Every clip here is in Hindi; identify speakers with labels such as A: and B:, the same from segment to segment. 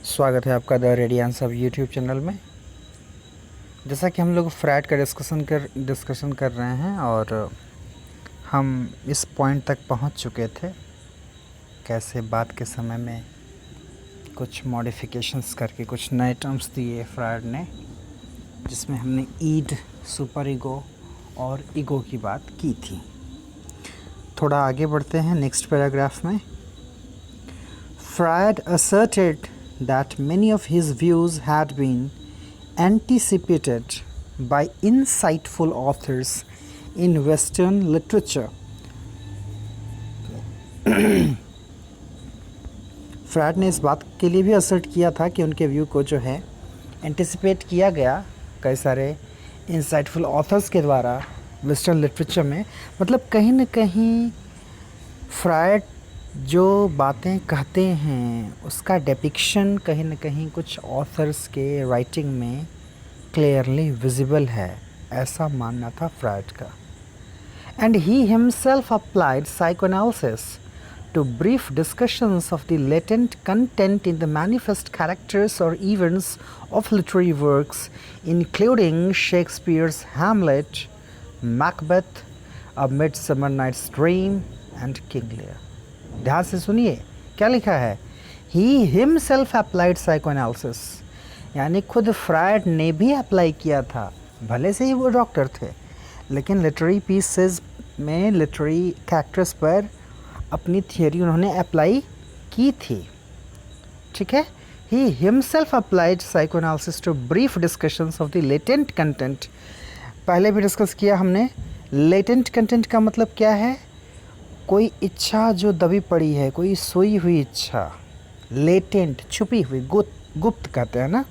A: स्वागत है आपका द रेडियन सब यूट्यूब चैनल में। जैसा कि हम लोग फ्रैड का डिस्कशन कर रहे हैं और हम इस पॉइंट तक पहुंच चुके थे, कैसे बात के समय में कुछ मॉडिफिकेशंस करके कुछ नए टर्म्स दिए फ्रैड ने, जिसमें हमने ईड, सुपर ईगो और ईगो की बात की थी। थोड़ा आगे बढ़ते हैं नेक्स्ट पैराग्राफ में। Fred asserted that many of his views had been anticipated by insightful authors in Western literature. Fred ने इस बात के लिए भी असर्ट किया था कि उनके व्यू को जो है एंटिसिपेट किया गया कई सारे इंसाइटफुल ऑथर्स के द्वारा वेस्टर्न लिटरेचर में। मतलब कहीं न कहीं फ्रैड जो बातें कहते हैं उसका डिपिक्शन कहीं न कहीं कुछ ऑथर्स के राइटिंग में क्लियरली विजिबल है, ऐसा मानना था फ्रैड का। And he himself applied psychoanalysis to brief discussions of the latent content in the manifest characters or events of literary works, including Shakespeare's Hamlet, Macbeth, A Midsummer Night's Dream and King Lear. ध्यान से सुनिए क्या लिखा है। He himself applied psychoanalysis, यानी खुद फ्रायड ने भी अप्लाई किया था, भले से ही वो डॉक्टर थे, लेकिन लिटरेरी पीसेस में लिटरेरी कैरेक्टर्स पर अपनी थियोरी उन्होंने अप्लाई की थी। ठीक है। He himself applied psychoanalysis to brief discussions of the latent content. पहले भी डिस्कस किया हमने। लेटेंट कंटेंट का मतलब क्या है? कोई इच्छा जो दबी पड़ी है, कोई सोई हुई इच्छा, लेटेंट, छुपी हुई, गुप्त कहते हैं ना।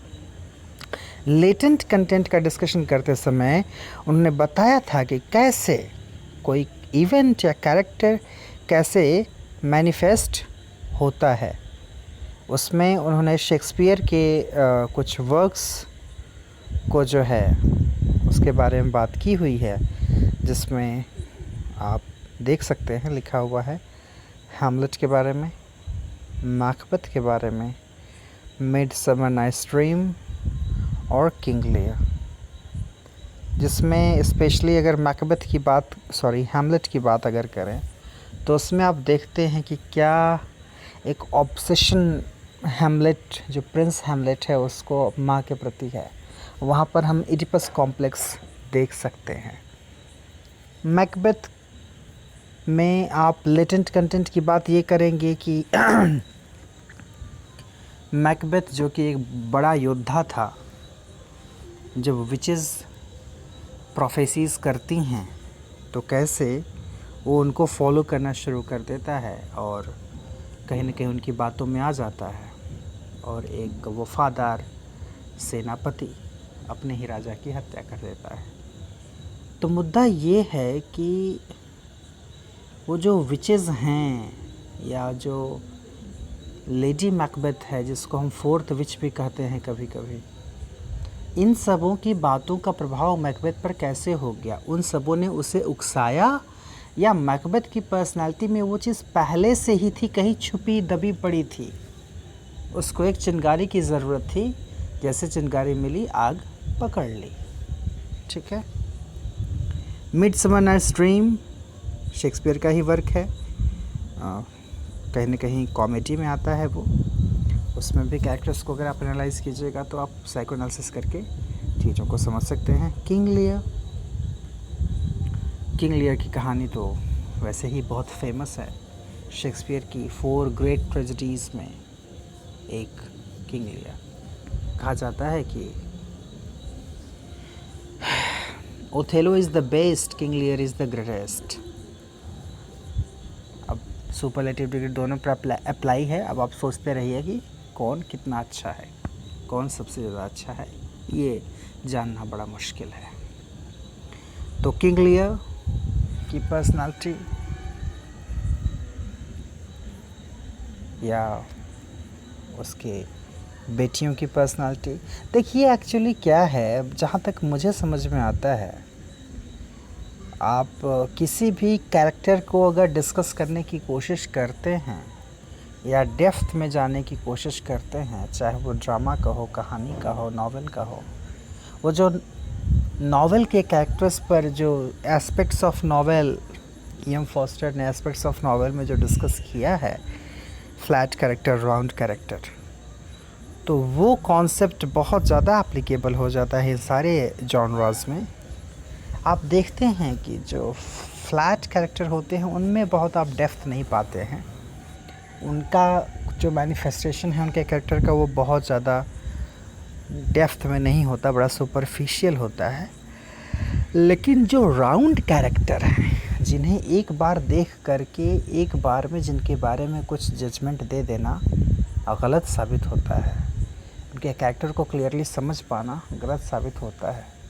A: लेटेंट कंटेंट का डिस्कशन करते समय उन्होंने बताया था कि कैसे कोई इवेंट या कैरेक्टर कैसे मैनिफेस्ट होता है। उसमें उन्होंने शेक्सपियर के कुछ वर्क्स को जो है उसके बारे में बात की हुई है, जिसमें आप देख सकते हैं लिखा हुआ है हैमलेट के बारे में, मैकबेथ के बारे में, मिडसमर नाइट्स ड्रीम और किंग लियर। जिसमें स्पेशली अगर मैकबेथ की बात हैमलेट की बात अगर करें तो उसमें आप देखते हैं कि क्या एक ऑब्सेशन हैमलेट, जो प्रिंस हैमलेट है, उसको माँ के प्रति है। वहाँ पर हम इडिपस कॉम्प्लेक्स देख सकते हैं। मैकबेथ में आप लेटेंट कंटेंट की बात ये करेंगे कि मैकबेथ जो कि एक बड़ा योद्धा था, जब विचेस प्रोफेसीज करती हैं तो कैसे वो उनको फॉलो करना शुरू कर देता है और कहीं न कहीं उनकी बातों में आ जाता है और एक वफादार सेनापति अपने ही राजा की हत्या कर देता है। तो मुद्दा ये है कि वो जो विचेस हैं या जो लेडी मैकबेथ है, जिसको हम फोर्थ विच भी कहते हैं कभी कभी, इन सबों की बातों का प्रभाव मैकबेथ पर कैसे हो गया? उन सबों ने उसे उकसाया या मैकबेथ की पर्सनालिटी में वो चीज़ पहले से ही थी, कहीं छुपी दबी पड़ी थी? उसको एक चिंगारी की ज़रूरत थी, जैसे चिंगारी मिली आग पकड़ ली। ठीक है। मिडसमर नाइट्स ड्रीम शेक्सपियर का ही वर्क है, कहीं न कहीं कॉमेडी में आता है वो। उसमें भी कैरेक्टर्स को अगर आप एनालाइज़ कीजिएगा तो आप साइकोएनालिसिस करके चीज़ों को समझ सकते हैं। किंग लियर की कहानी तो वैसे ही बहुत फेमस है। शेक्सपियर की 4 ग्रेट ट्रेजेडीज़ में एक किंग लियर। कहा जाता है कि Othello is the best, King Lear is the greatest. अब सुपरलेटिव डिग्री दोनों पर अप्लाई है। अब आप सोचते रहिए कि कौन कितना अच्छा है, कौन सबसे ज़्यादा अच्छा है, ये जानना बड़ा मुश्किल है। तो किंग लियर की पर्सनालिटी या उसके बेटियों की पर्सनालिटी, देखिए एक्चुअली क्या है, जहाँ तक मुझे समझ में आता है, आप किसी भी कैरेक्टर को अगर डिस्कस करने की कोशिश करते हैं या डेप्थ में जाने की कोशिश करते हैं, चाहे वो ड्रामा का हो, कहानी का हो, नॉवेल का हो, वो जो नॉवेल के कैरेक्टर्स पर जो aspects of novel E.M. Foster ने एस्पेक्ट्स ऑफ नॉवेल में जो डिस्कस किया है, फ्लैट कैरेक्टर, राउंड कैरेक्टर, तो वो कॉन्सेप्ट बहुत ज़्यादा एप्लीकेबल हो जाता है सारे जॉनरास में। आप देखते हैं कि जो फ्लैट कैरेक्टर होते हैं उनमें बहुत आप डेप्थ नहीं पाते हैं, उनका जो मैनिफेस्टेशन है उनके कैरेक्टर का वो बहुत ज़्यादा डेप्थ में नहीं होता, बड़ा सुपरफिशियल होता है। लेकिन जो राउंड कैरेक्टर हैं, जिन्हें एक बार देख करके एक बार में जिनके बारे में कुछ जजमेंट दे देना गलत साबित होता है, उनके कैरेक्टर को क्लियरली समझ पाना गलत साबित होता है,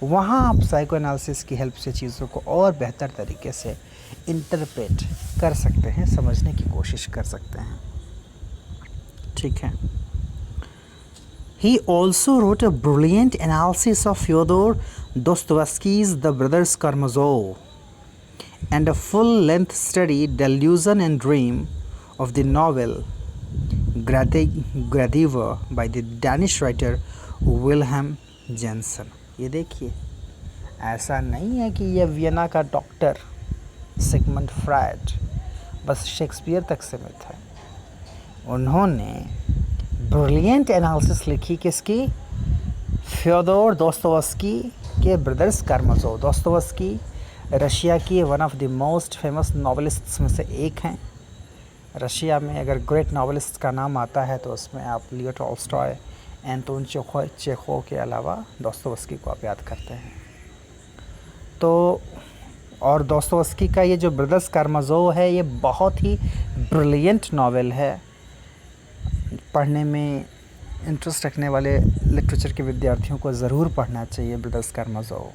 A: वहाँ आप साइको एनालिसिस की हेल्प से चीज़ों को और बेहतर तरीके से इंटरप्रेट कर सकते हैं, समझने की कोशिश कर सकते हैं। ठीक है। He also wrote a brilliant analysis of Fyodor Dostoevsky's The Brothers Karamazov and a full-length study, Delusion and Dream, of the novel Gradiva by the Danish writer Wilhelm Jensen. ये देखिए, ऐसा नहीं है कि ये वियना का डॉक्टर सिगमंड फ्रायड बस शेक्सपियर तक सीमित है। उन्होंने ब्रिलियंट एनालिसिस लिखी किसकी? फ्योदोर दोस्तोवस्की के ब्रदर्स कारामाज़ोव। दोस्तोवस्की रशिया की one of the most famous novelists में से एक हैं। रशिया में अगर ग्रेट नॉवेलिस्ट का नाम आता है तो उसमें आप लियो टॉल्स्टॉय, एंटोन चेखोव के अलावा दोस्तोवस्की को आप याद करते हैं। तो और दोस्तोवस्की का ये जो ब्रदर्स कारामाज़ोव है, ये बहुत ही ब्रिलियंट नॉवेल है। पढ़ने में इंटरेस्ट रखने वाले लिटरेचर के विद्यार्थियों को ज़रूर पढ़ना चाहिए ब्रदर्स कारामाज़ोव।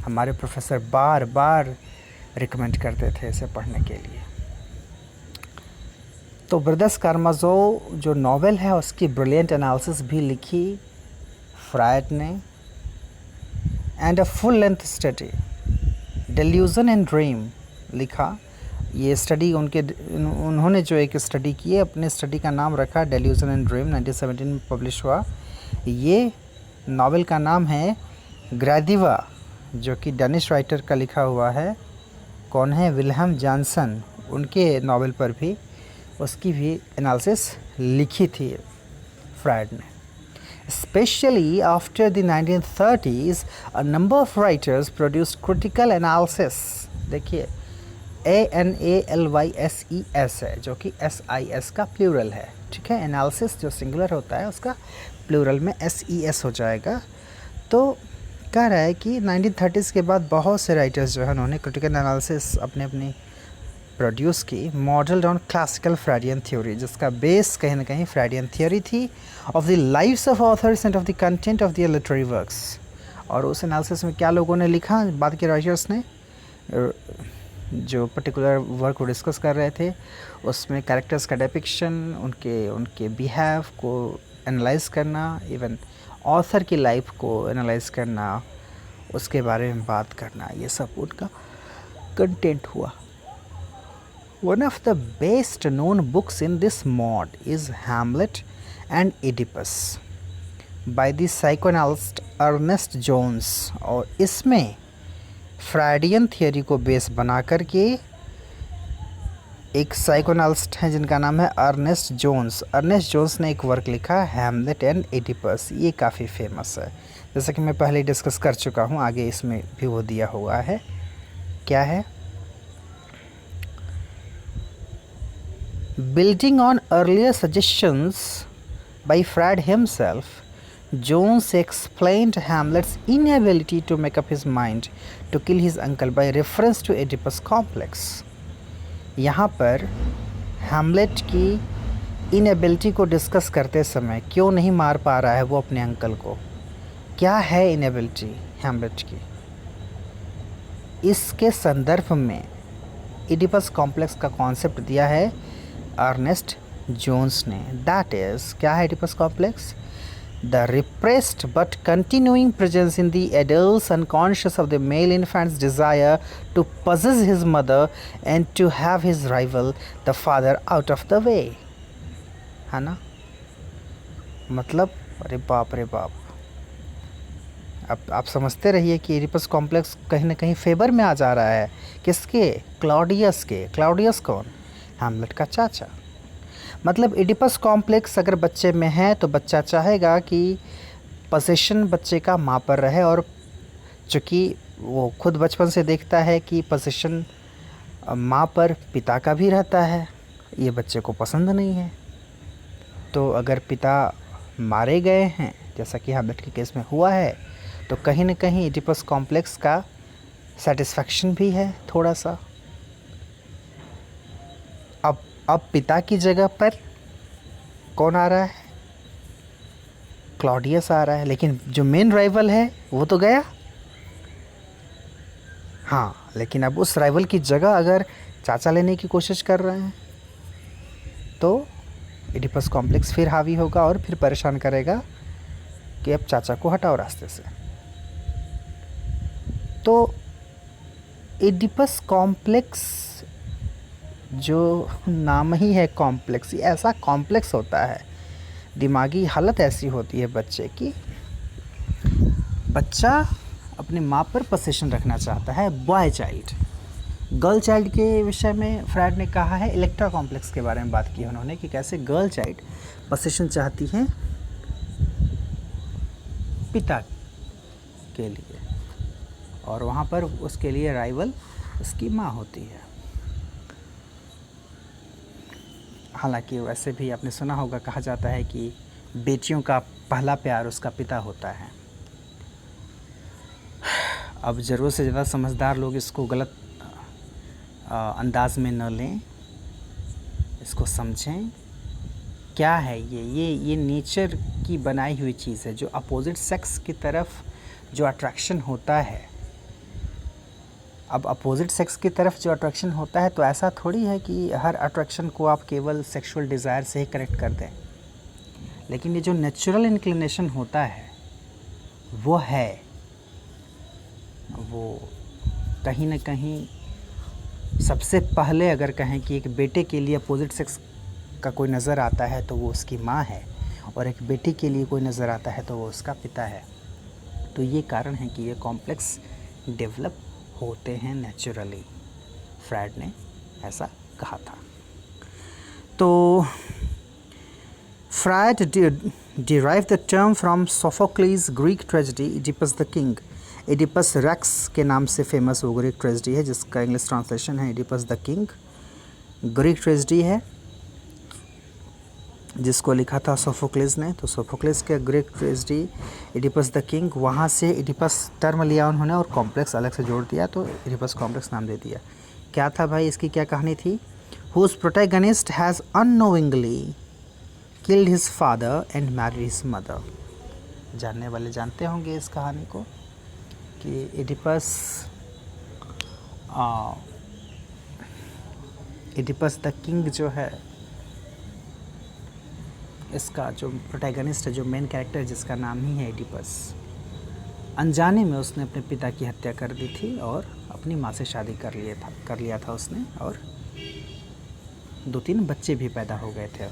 A: हमारे प्रोफेसर बार बार रिकमेंड करते थे इसे पढ़ने के लिए। तो ब्रदर्स कारामाज़ोव जो नॉवेल है उसकी ब्रिलियंट एनालिसिस भी लिखी फ्रायड ने। And a full length study delusion and dream लिखा। ये स्टडी उन्होंने जो एक स्टडी की है, अपने स्टडी का नाम रखा डेल्यूजन एंड ड्रीम, 1917 में पब्लिश हुआ। ये नॉवेल का नाम है ग्रैदिवा, जो कि डेनिश राइटर का लिखा हुआ है। कौन है? Wilhelm Johnson. उनके नॉवेल पर भी उसकी भी एनालिसिस लिखी थी फ्रायड ने। Especially after the 1930s, a number of writers produced critical analysis. देखिए, ANALYSES है, जो कि SIS का प्लूरल है। ठीक है, एनालिसिस जो सिंगुलर होता है उसका प्लूरल में SES हो जाएगा। तो कह रहा है कि 1930s के बाद बहुत से राइटर्स जो है उन्होंने क्रिटिकल एनालिसिस अपनी प्रोड्यूस की, modelled on classical Freudian theory, जिसका बेस कहीं ना कहीं फ्रायडियन थ्योरी थी, of the lives of authors end of the content of the literary works. और उस एनालिसिस में क्या लोगों ने लिखा, बाद के राइटर्स ने जो पर्टिकुलर वर्क को डिस्कस कर रहे थे, उसमें कैरेक्टर्स का डिपिक्शन, उनके बिहेव को एनालाइज करना, इवन ऑथर की लाइफ को एनालाइज करना, उसके बारे में बात करना, ये सब उनका कंटेंट हुआ। One of the best known books in this mode is Hamlet and Oedipus by the psychoanalyst Ernest Jones। और इसमें फ्रायडियन थियोरी को बेस बना करके एक साइकोएनालिस्ट हैं जिनका नाम है अर्नेस्ट जोन्स। अर्नेस्ट जोन्स ने एक वर्क लिखा हैमलेट एंड एडिपस। ये काफ़ी फेमस है, जैसा कि मैं पहले डिस्कस कर चुका हूँ, आगे इसमें भी वो दिया हुआ है। क्या है? Building on earlier suggestions by Fried himself, Jones explained Hamlet's inability to make up his mind to kill his uncle by reference to Oedipus complex। यहाँ पर हैमलेट की इनएबिलिटी को डिस्कस करते समय क्यों नहीं मार पा रहा है वो अपने अंकल को, क्या है इनएबिलिटी हैमलेट की, इसके संदर्भ में एडिपस कॉम्प्लेक्स का कॉन्सेप्ट दिया है अर्नेस्ट जोन्स ने। दैट इज़, क्या है Oedipus complex? The repressed but continuing presence in the adult's unconscious of the male infant's desire to possess his mother and to have his rival, the father, out of the way. है ना? मतलब अरे बाप रे बाप। अब आप समझते रहिए कि एडिपस कॉम्प्लेक्स कहीं ना कहीं फेवर में आ जा रहा है। किसके? क्लॉडियस के। क्लॉडियस कौन? हैमलेट का चाचा। मतलब एडिपस कॉम्प्लेक्स अगर बच्चे में है तो बच्चा चाहेगा कि पोजीशन बच्चे का माँ पर रहे, और चूँकि वो खुद बचपन से देखता है कि पोजीशन माँ पर पिता का भी रहता है, ये बच्चे को पसंद नहीं है। तो अगर पिता मारे गए हैं, जैसा कि हैमलेट के केस में हुआ है, तो कहीं न कहीं एडिपस कॉम्प्लेक्स का सेटिस्फैक्शन भी है थोड़ा सा। अब पिता की जगह पर कौन आ रहा है? क्लॉडियस आ रहा है, लेकिन जो मेन राइवल है वो तो गया। हाँ, लेकिन अब उस राइवल की जगह अगर चाचा लेने की कोशिश कर रहे हैं तो एडिपस कॉम्प्लेक्स फिर हावी होगा और फिर परेशान करेगा कि अब चाचा को हटाओ रास्ते से। तो एडिपस कॉम्प्लेक्स, जो नाम ही है कॉम्प्लेक्स, ये ऐसा कॉम्प्लेक्स होता है, दिमागी हालत ऐसी होती है बच्चे की, बच्चा अपनी माँ पर पोसेशन रखना चाहता है। बॉय चाइल्ड, गर्ल चाइल्ड के विषय में फ्रायड ने कहा है, इलेक्ट्रा कॉम्प्लेक्स के बारे में बात की उन्होंने कि कैसे गर्ल चाइल्ड पोसेशन चाहती है पिता के लिए, और वहाँ पर उसके लिए राइवल उसकी माँ होती है। हालांकि वैसे भी आपने सुना होगा, कहा जाता है कि बेटियों का पहला प्यार उसका पिता होता है। अब ज़रूरत से ज़्यादा समझदार लोग इसको गलत अंदाज में न लें, इसको समझें क्या है ये नेचर की बनाई हुई चीज़ है। जो अपोजिट सेक्स की तरफ जो अट्रैक्शन होता है, अब अपोजिट सेक्स की तरफ जो अट्रैक्शन होता है, तो ऐसा थोड़ी है कि हर अट्रैक्शन को आप केवल सेक्सुअल डिज़ायर से ही कनेक्ट कर दें। लेकिन ये जो नेचुरल इंक्लिनेशन होता है वो है, वो कहीं ना कहीं सबसे पहले अगर कहें कि एक बेटे के लिए अपोजिट सेक्स का कोई नज़र आता है तो वो उसकी माँ है, और एक बेटी के लिए कोई नज़र आता है तो वो उसका पिता है। तो ये कारण है कि ये कॉम्प्लेक्स डेवलप होते हैं नेचुरली, फ्रायड ने ऐसा कहा था। तो Freud derive the term from Sophocles Greek tragedy Oedipus the king. Oedipus Rex के नाम से फेमस वो ग्रीक ट्रेजेडी है, जिसका इंग्लिश ट्रांसलेशन है Oedipus the king. Greek tragedy है जिसको लिखा था सोफोक्लिस ने। तो सोफोक्लिस के Greek tragedy Oedipus the king, वहाँ से एडिपस टर्म लिया उन्होंने और कॉम्प्लेक्स अलग से जोड़ दिया, तो एडिपस कॉम्प्लेक्स नाम दे दिया। क्या था भाई, इसकी क्या कहानी थी? Whose protagonist has unknowingly killed his father and married his mother. जानने वाले जानते होंगे इस कहानी को कि एडिपस द किंग जो है, इसका जो प्रोटैगनिस्ट है, जो मेन कैरेक्टर जिसका नाम ही है एडिपस, अनजाने में उसने अपने पिता की हत्या कर दी थी और अपनी माँ से शादी कर लिया था उसने, और 2-3 बच्चे भी पैदा हो गए थे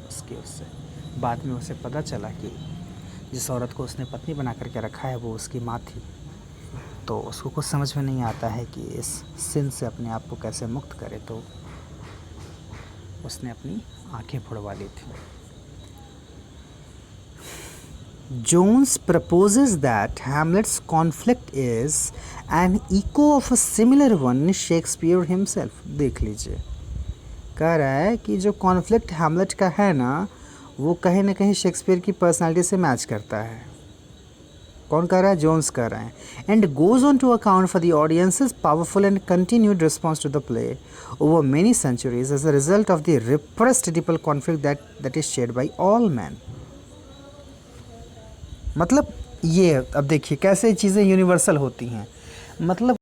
A: उससे। बाद में उसे पता चला कि जिस औरत को उसने पत्नी बना करके रखा है वो उसकी माँ थी। तो उसको कुछ समझ में नहीं आता है कि इस सिन से अपने आप को कैसे मुक्त करे, तो उसने अपनी आंखें फोड़वा ली थी। Jones proposes that Hamlet's conflict is an echo of a similar one in Shakespeare himself। देख लीजिए, कह रहा है कि जो कॉन्फ्लिक्ट हैमलेट का है ना, वो कहीं ना कहीं शेक्सपियर की पर्सनालिटी से मैच करता है। कौन कह रहा है? जोन्स कह रहे हैं। And goes on to account for the audience's powerful and continued response to the play over many centuries as a result of the repressed Oedipal conflict that is shared by all man. मतलब ये, अब देखिए कैसे चीज़ें यूनिवर्सल होती हैं। मतलब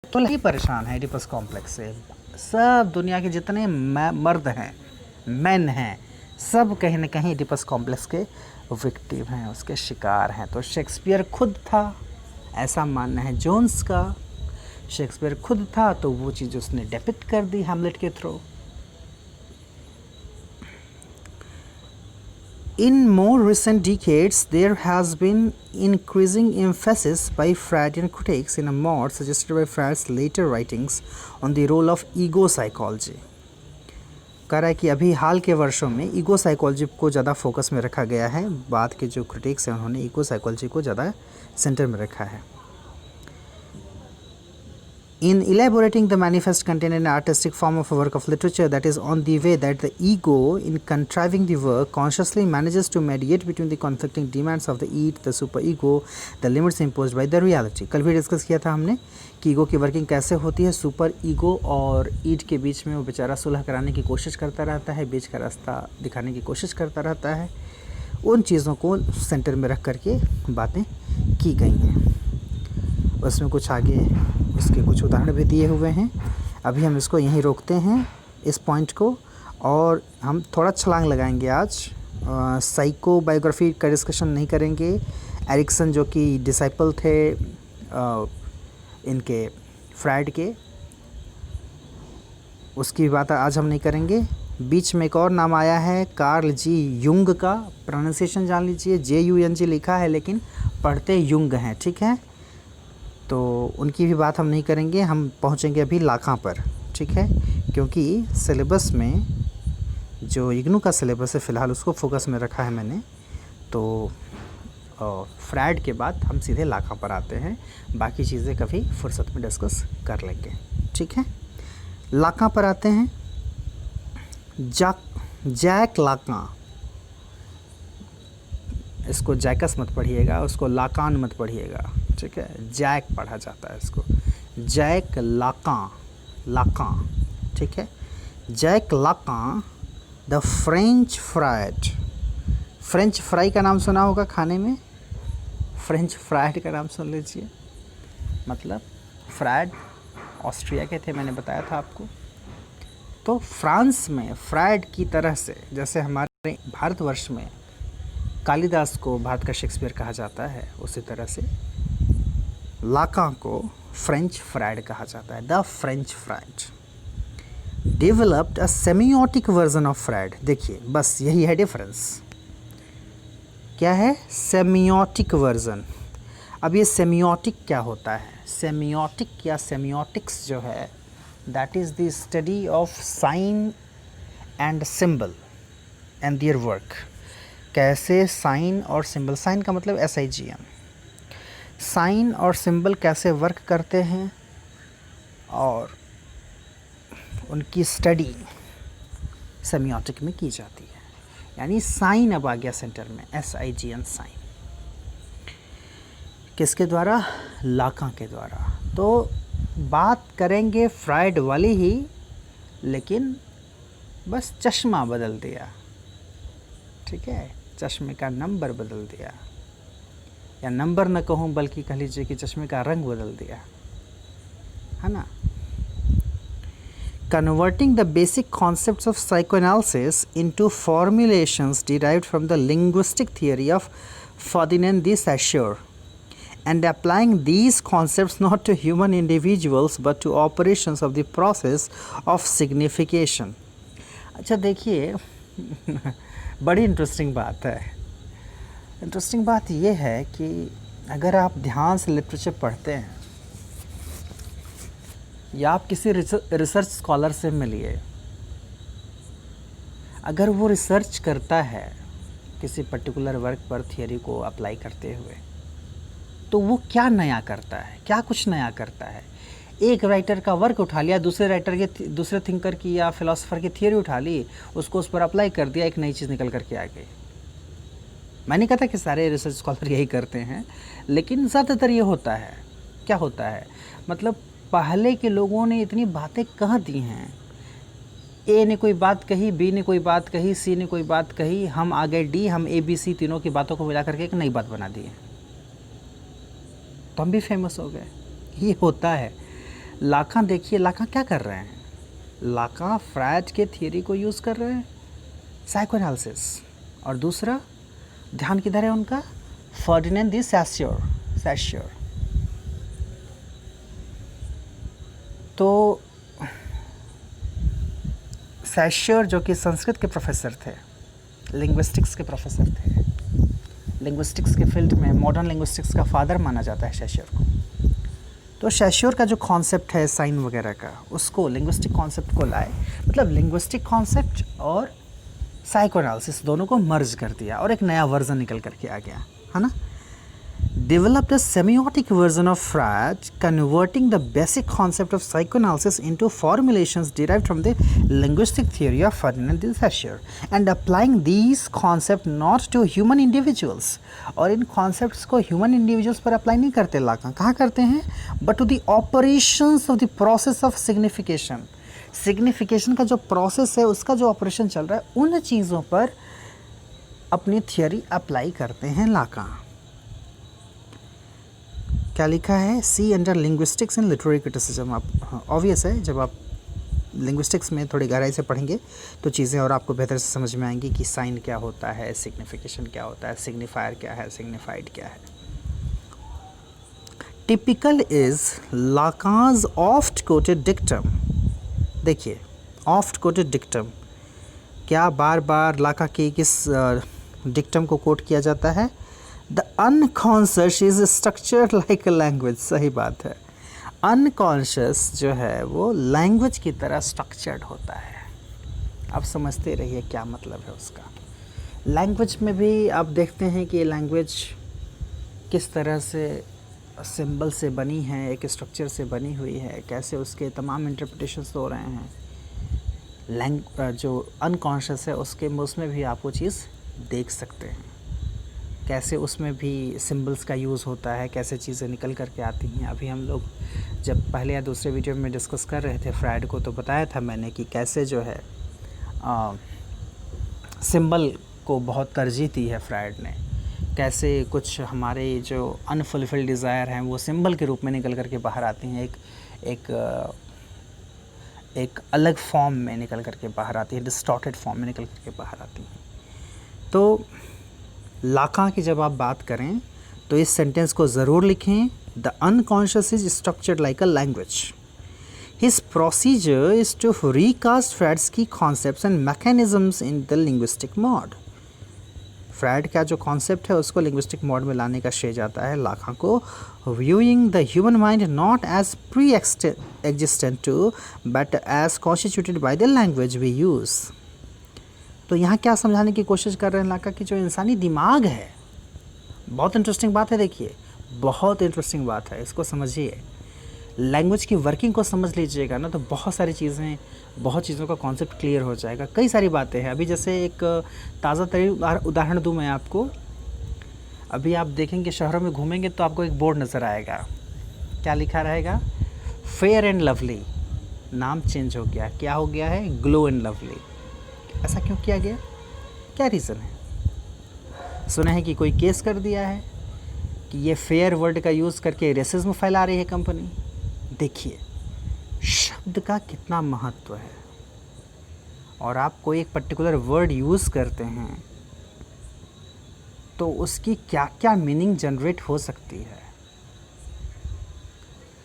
A: तो ही परेशान है एडिपस कॉम्प्लेक्स से। सब दुनिया के जितने मर्द हैं, मैन हैं, सब कहीं ना कहीं इडिपस कॉम्प्लेक्स के विक्टिम हैं, उसके शिकार हैं। तो शेक्सपियर खुद था, ऐसा मानना है जोन्स का। शेक्सपियर खुद था तो वो चीज़ उसने डेपिक्ट कर दी हैमलेट के through. In more recent decades, there has been increasing emphasis by Freudian critics in a more suggested by Freud's later writings on the role of ego psychology. कह रहा है कि अभी हाल के वर्षों में ईगो साइकोलॉजी को ज़्यादा फोकस में रखा गया है। बाद के जो क्रिटिक्स हैं उन्होंने ईगो साइकोलॉजी को ज़्यादा सेंटर में रखा है। In elaborating the manifest content in an artistic form of a work of literature that is on the way that the ego, in contriving the work, consciously manages to mediate between the conflicting demands of the id, the superego, the limits imposed by the reality. कल भी डिस्कस किया था हमने कि ईगो की वर्किंग कैसे होती है। सुपर ईगो और ईड के बीच में वो बेचारा सुलह कराने की कोशिश करता रहता है, बीच का रास्ता दिखाने की कोशिश करता रहता है। उन चीज़ों को सेंटर में रख करके बातें की गई हैं। उसमें कुछ आगे इसके कुछ उदाहरण भी दिए हुए हैं। अभी हम इसको यहीं रोकते हैं इस पॉइंट को, और हम थोड़ा छलांग लगाएंगे आज। साइको बायोग्राफी का डिस्कशन नहीं करेंगे। एरिक्सन जो कि डिसाइपल थे इनके फ्रायड के, उसकी बात आज हम नहीं करेंगे। बीच में एक और नाम आया है कार्ल जी युंग का। प्रोनाउंसिएशन जान लीजिए, JUNG लिखा है लेकिन पढ़ते युंग हैं, ठीक है। तो उनकी भी बात हम नहीं करेंगे, हम पहुंचेंगे अभी लाखा पर, ठीक है, क्योंकि सिलेबस में जो इग्नू का सिलेबस है फ़िलहाल उसको फोकस में रखा है मैंने। तो फ्रायड के बाद हम सीधे लाखा पर आते हैं, बाकी चीज़ें कभी फुर्सत में डिस्कस कर लेंगे, ठीक है। लाखा पर आते हैं। जैक लाका, इसको जैकस मत पढ़िएगा, उसको लाकान मत पढ़िएगा, ठीक है। जैक पढ़ा जाता है इसको, जैक लाका, ठीक है। Jacques Lacan the French Freud. French fry का नाम सुना होगा खाने में, फ्रेंच फ्राइड का नाम सुन लीजिए। मतलब फ्राइड ऑस्ट्रिया के थे, मैंने बताया था आपको। तो फ्रांस में फ्राइड की तरह से, जैसे हमारे भारतवर्ष में कालिदास को भारत का शेक्सपियर कहा जाता है, उसी तरह से लाका को फ्रेंच फ्राइड कहा जाता है। The French fried developed a सेमियोटिक version of fried. देखिए बस यही है डिफरेंस। क्या है? सेमियोटिक वर्जन। अब ये सेमियोटिक क्या होता है? सेमियोटिक या सेमियोटिक्स जो है, that is the study of sine and symbol and their work. कैसे साइन और सिंबल, साइन का मतलब SIGN, साइन और सिंबल कैसे वर्क करते हैं और उनकी स्टडी सेमियोटिक में की जाती है। यानी साइन अब आ गया सेंटर में, SIGN साइन। किसके द्वारा? लाका के द्वारा। तो बात करेंगे फ्राइड वाली ही, लेकिन बस चश्मा बदल दिया, ठीक है। चश्मे का नंबर बदल दिया, या नंबर न कहूँ बल्कि कह लीजिए कि चश्मे का रंग बदल दिया, है ना। Converting the basic concepts of psychoanalysis into formulations derived from the linguistic theory of Ferdinand de Saussure and applying these concepts not to human individuals but to operations of the process of signification. अच्छा देखिए बड़ी इंटरेस्टिंग बात है। इंटरेस्टिंग बात यह है कि अगर आप ध्यान से लिटरेचर पढ़ते हैं या आप किसी रिसर्च स्कॉलर से मिलिए, अगर वो रिसर्च करता है किसी पर्टिकुलर वर्क पर थियरी को अप्लाई करते हुए, तो वो क्या नया करता है? क्या कुछ नया करता है? एक राइटर का वर्क उठा लिया, दूसरे थिंकर की या फिलोसोफर की थियरी उठा ली, उसको उस पर अप्लाई कर दिया, एक नई चीज़ निकल करके आ गई। मैं नहीं कहता कि सारे रिसर्च स्कॉलर यही करते हैं, लेकिन ज़्यादातर ये होता है। क्या होता है? मतलब पहले के लोगों ने इतनी बातें कह दी हैं, A ने कोई बात कही, B ने कोई बात कही, C ने कोई बात कही, हम आ गए D, हम ABC तीनों की बातों को मिला करके एक नई बात बना दी है, तो हम भी फेमस हो गए। ये होता है। लाका देखिए, लाका क्या कर रहे हैं? लाका फ्रायड के थियरी को यूज़ कर रहे हैं, साइकोएनालिसिस, और दूसरा ध्यान किधर है उनका, फर्डिनेंड दी सैश्योर। तो सैश्योर जो कि संस्कृत के प्रोफेसर थे, लिंग्विस्टिक्स के प्रोफेसर थे, लिंग्विस्टिक्स के फील्ड में मॉडर्न लिंग्विस्टिक्स का फादर माना जाता है सैश्योर को। तो सैश्योर का जो कॉन्सेप्ट है साइन वगैरह का, उसको लिंग्विस्टिक कॉन्सेप्ट को लाए, मतलब लिंग्विस्टिक कॉन्सेप्ट और साइकोएनालिसिस दोनों को मर्ज कर दिया और एक नया वर्जन निकल करके आ गया, है ना। Developed a semiotic version of Freud, converting the basic concept of psychoanalysis into formulations derived from the linguistic theory of Ferdinand de Saussure, and applying these concepts not to human individuals. और इन concepts को human individuals पर apply नहीं करते लाका, कहाँ करते हैं, but to the operations of the process of signification. Signification का जो process है, उसका जो operation चल रहा है, उन चीज़ों पर अपनी theory apply करते हैं लाका। क्या लिखा है, see under linguistics and literary criticism. आप ऑब्वियस है, जब आप लिंग्विस्टिक्स में थोड़ी गहराई से पढ़ेंगे तो चीज़ें और आपको बेहतर से समझ में आएंगी कि साइन क्या होता है, सिग्निफिकेशन क्या होता है, सिग्निफायर क्या है, सिग्निफाइड क्या है। Typical is Lacan's oft quoted dictum. देखिए, ऑफ्ट कोटेड डिक्टम, क्या बार बार लाका की किस डिक्टम को कोट किया जाता है, the unconscious is structured like a language. सही बात है, अनकॉन्शियस जो है वो लैंग्वेज की तरह स्ट्रक्चर्ड होता है। आप समझते रहिए क्या मतलब है उसका। लैंग्वेज में भी आप देखते हैं कि लैंग्वेज किस तरह से सिंबल से बनी है, एक स्ट्रक्चर से बनी हुई है, कैसे उसके तमाम इंटरप्रिटेशंस हो रहे हैं। जो अनकॉन्शियस है उसमें भी आप वो चीज़ देख सकते हैं, कैसे उसमें भी सिंबल्स का यूज़ होता है, कैसे चीज़ें निकल करके आती हैं। अभी हम लोग जब पहले या दूसरे वीडियो में डिस्कस कर रहे थे फ्रायड को, तो बताया था मैंने कि कैसे जो है सिंबल को बहुत तरजीह दी है फ्रायड ने, कैसे कुछ हमारे जो अनफुलफिल्ड डिज़ायर हैं वो सिंबल के रूप में निकल करके बाहर आती हैं, एक अलग फॉर्म में निकल करके बाहर आती है, डिस्टॉर्टेड फॉर्म में निकल करके बाहर आती हैं। तो लाका की जब आप बात करें तो इस सेंटेंस को ज़रूर लिखें, the unconscious is structured like a language. His procedure is to recast Freud's की concepts and mechanisms in the linguistic mode. Freud का जो कॉन्सेप्ट है उसको लिंग्विस्टिक मोड में लाने का श्रेय जाता है लाका को, viewing the human mind not as pre existent to but as constituted by the language we use. तो यहाँ क्या समझाने की कोशिश कर रहे हैं लाका कि जो इंसानी दिमाग है, बहुत इंटरेस्टिंग बात है, देखिए बहुत इंटरेस्टिंग बात है, इसको समझिए। लैंग्वेज की वर्किंग को समझ लीजिएगा ना तो बहुत सारी चीज़ें, बहुत चीज़ों का कॉन्सेप्ट क्लियर हो जाएगा। कई सारी बातें हैं। अभी जैसे एक ताज़ा तरीन उदाहरण दूँ मैं आपको, अभी आप देखेंगे शहरों में घूमेंगे तो आपको एक बोर्ड नज़र आएगा, क्या लिखा रहेगा, फेयर एंड लवली। नाम चेंज हो गया, क्या हो गया है, ग्लो एंड लवली। ऐसा क्यों किया गया, क्या रीज़न है? सुना है कि कोई केस कर दिया है कि ये फेयर वर्ड का यूज़ करके रेसिज्म फैला रही है कंपनी। देखिए शब्द का कितना महत्व है, और आप कोई एक पर्टिकुलर वर्ड यूज़ करते हैं तो उसकी क्या क्या मीनिंग जनरेट हो सकती है,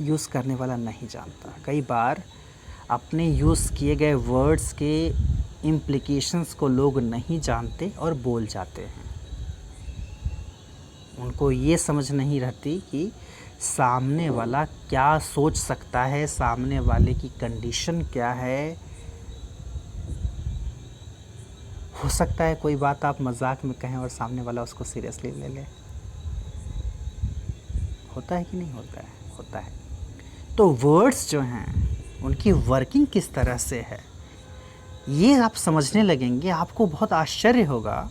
A: यूज़ करने वाला नहीं जानता। कई बार अपने यूज़ किए गए वर्ड्स के इम्प्लीकेशंस को लोग नहीं जानते और बोल जाते हैं। उनको ये समझ नहीं रहती कि सामने वाला क्या सोच सकता है, सामने वाले की कंडीशन क्या है। हो सकता है कोई बात आप मजाक में कहें और सामने वाला उसको सीरियसली ले ले। होता है कि नहीं होता है? होता है। तो वर्ड्स जो हैं उनकी वर्किंग किस तरह से है, ये आप समझने लगेंगे, आपको बहुत आश्चर्य होगा।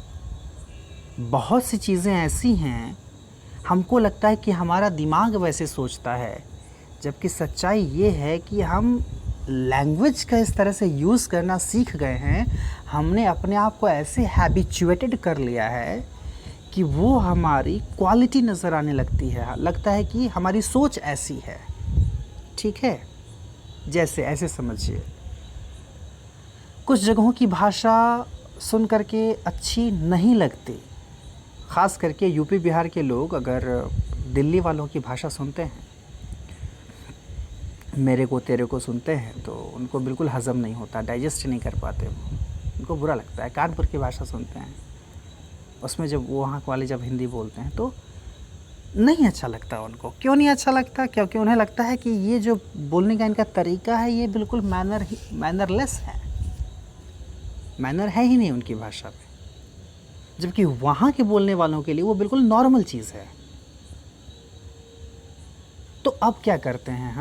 A: बहुत सी चीज़ें ऐसी हैं, हमको लगता है कि हमारा दिमाग वैसे सोचता है, जबकि सच्चाई ये है कि हम लैंग्वेज का इस तरह से यूज़ करना सीख गए हैं। हमने अपने आप को ऐसे हैबिचुएटेड कर लिया है कि वो हमारी क्वालिटी नज़र आने लगती है। लगता है कि हमारी सोच ऐसी है। ठीक है, जैसे ऐसे समझिए, कुछ जगहों की भाषा सुन करके अच्छी नहीं लगती। ख़ास करके यूपी बिहार के लोग अगर दिल्ली वालों की भाषा सुनते हैं, मेरे को तेरे को सुनते हैं, तो उनको बिल्कुल हज़म नहीं होता, डाइजेस्ट नहीं कर पाते वो, उनको बुरा लगता है। कानपुर की भाषा सुनते हैं, उसमें जब वो वहाँ वाले जब हिंदी बोलते हैं तो नहीं अच्छा लगता उनको। क्यों नहीं अच्छा लगता? क्योंकि उन्हें लगता है कि ये जो बोलने का इनका तरीका है ये बिल्कुल मैनरलेस है, मैनर है ही नहीं उनकी भाषा में, जबकि वहाँ के बोलने वालों के लिए वो बिल्कुल नॉर्मल चीज़ है। तो अब क्या करते हैं